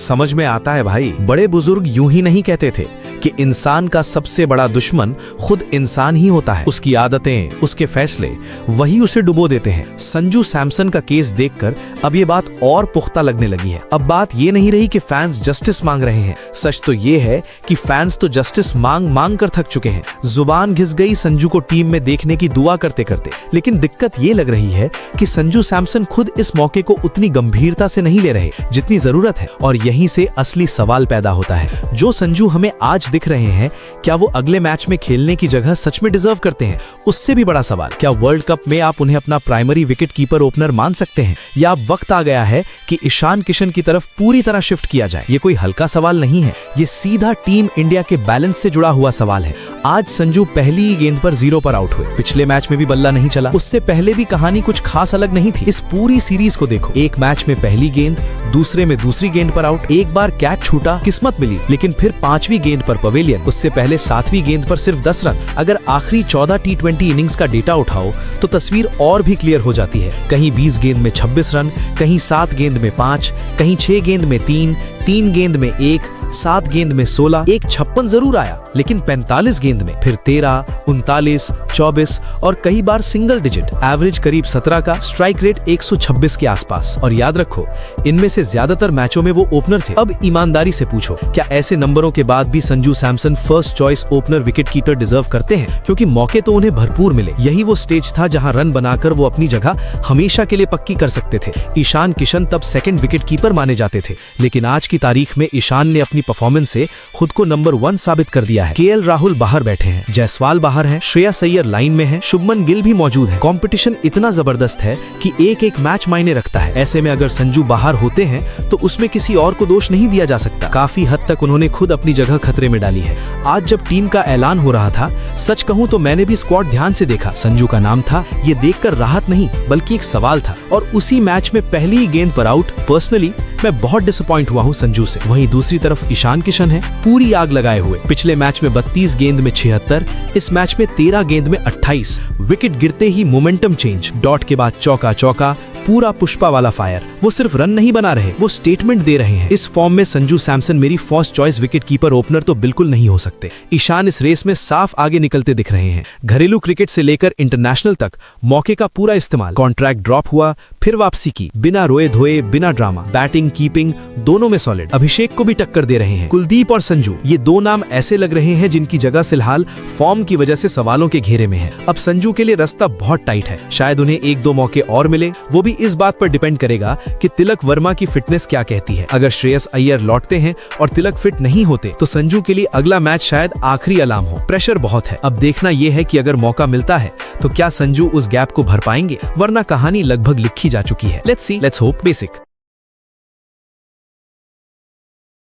समझ में आता है भाई। बड़े बुजुर्ग यूं ही नहीं कहते थे कि इंसान का सबसे बड़ा दुश्मन खुद इंसान ही होता है। उसकी आदतें, उसके फैसले वही उसे डुबो देते हैं। संजू सैमसन का केस देखकर अब ये बात और पुख्ता लगने लगी है। अब बात ये नहीं रही कि फैंस जस्टिस मांग रहे हैं, सच तो ये है कि फैंस तो जस्टिस मांग कर थक चुके हैं। जुबान घिस गई संजू को टीम में देखने की दुआ करते करते। लेकिन दिक्कत ये लग रही है कि संजू सैमसन खुद इस मौके को उतनी गंभीरता से नहीं ले रहे जितनी जरूरत है, और यहीं से असली सवाल पैदा होता है। जो संजू हमें आज दिख रहे हैं, क्या वो अगले मैच में खेलने की जगह सच में डिजर्व करते हैं? उससे भी बड़ा सवाल, क्या वर्ल्ड कप में आप उन्हें अपना प्राइमरी विकेट कीपर ओपनर मान सकते हैं, या अब वक्त आ गया है कि ईशान किशन की तरफ पूरी तरह शिफ्ट किया जाए? ये कोई हल्का सवाल नहीं है, ये सीधा टीम इंडिया के बैलेंस से जुड़ा हुआ सवाल है। आज संजू पहली ही गेंद पर 0 पर आउट हुए। पिछले मैच में भी बल्ला नहीं चला, उससे पहले भी कहानी कुछ खास अलग नहीं थी। इस पूरी सीरीज को देखो, एक मैच में पहली गेंद, दूसरे में दूसरी गेंद पर आउट, एक बार कैच छूटा, किस्मत मिली, लेकिन फिर 5वीं गेंद पर पवेलियन, उससे पहले 7वीं गेंद पर सिर्फ 10 रन। अगर आखिरी 14 T20 इनिंग्स का डेटा उठाओ तो तस्वीर और भी क्लियर हो जाती है। कहीं 20 गेंद में 26 रन, कहीं 7 गेंद में 5, कहीं 6 गेंद में 3 गेंद में 1, 7 गेंद में 16, एक 56 जरूर आया, लेकिन 45 गेंद में फिर 13, 39, 24 और कई बार सिंगल डिजिट, एवरेज करीब 17 का, स्ट्राइक रेट 126 के आसपास। और याद रखो, इनमें से ज्यादातर मैचों में वो ओपनर थे। अब ईमानदारी से पूछो, क्या ऐसे नंबरों के बाद भी Sanju Samson first choice opener wicket keeper deserve करते हैं? क्योंकि मौके तो उन्हें भरपूर मिले। यही वो स्टेज था जहां रन बनाकर वो अपनी जगह हमेशा के लिए पक्की कर सकते थे। ईशान किशन तब सेकंड विकेट कीपर माने जाते थे, लेकिन आज की तारीख में ईशान ने अपनी परफॉर्मेंस से खुद को नंबर 1 साबित कर दिया है। केएल राहुल बाहर बैठे हैं, जायसवाल बाहर है, श्रेयस अय्यर लाइन में है, शुभमन गिल भी मौजूद है। कंपटीशन इतना जबरदस्त है कि एक एक मैच मायने रखता है। ऐसे में अगर संजू बाहर होते हैं तो उसमें किसी और को दोष नहीं दिया जा सकता। काफी हद तक उन्होंने खुद अपनी जगह खतरे में डाली है। आज जब टीम का ऐलान हो रहा था, सच कहूं तो मैंने भी स्क्वाड ध्यान से देखा। संजू का नाम था, ये देखकर राहत नहीं बल्कि एक सवाल था। और उसी मैच में पहली ही गेंद पर आउट। पर्सनली मैं बहुत डिसअपॉइंट हुआ हूं संजू से। वहीं दूसरी तरफ ईशान किशन है, पूरी आग लगाए हुए। पिछले मैच में 32 गेंद में 76, इस मैच में 13 गेंद में 28। विकेट गिरते ही मोमेंटम चेंज, डॉट के बाद चौका, पूरा पुष्पा वाला फायर। वो सिर्फ रन नहीं बना रहे, वो स्टेटमेंट दे रहे हैं। इस फॉर्म में संजू सैमसन मेरी first choice wicket keeper opener तो बिल्कुल नहीं हो सकते। ईशान इस रेस में साफ आगे निकलते दिख रहे हैं। घरेलू क्रिकेट से लेकर इंटरनेशनल तक मौके का पूरा इस्तेमाल। कॉन्ट्रैक्ट ड्रॉप हुआ, फिर वापसी की, बिना रोए धोए, बिना ड्रामा। बैटिंग कीपिंग दोनों में सॉलिड। अभिषेक को भी टक्कर दे रहे हैं। कुलदीप और संजू, ये 2 नाम ऐसे लग रहे हैं जिनकी जगह फिलहाल फॉर्म की वजह से सवालों के घेरे में है। अब संजू के लिए रास्ता बहुत टाइट है। शायद उन्हें 1-2 मौके और मिले। वो भी इस बात पर डिपेंड करेगा कि तिलक वर्मा की फिटनेस क्या कहती है। अगर श्रेयस अय्यर लौटते हैं और तिलक फिट नहीं होते तो संजू के लिए अगला मैच शायद आखिरी अलार्म हो। प्रेशर बहुत है। अब देखना यह है कि अगर मौका मिलता है तो क्या संजू उस गैप को भर पाएंगे, वरना कहानी लगभग लिखी जा चुकी है। Let's see, let's hope. Basic.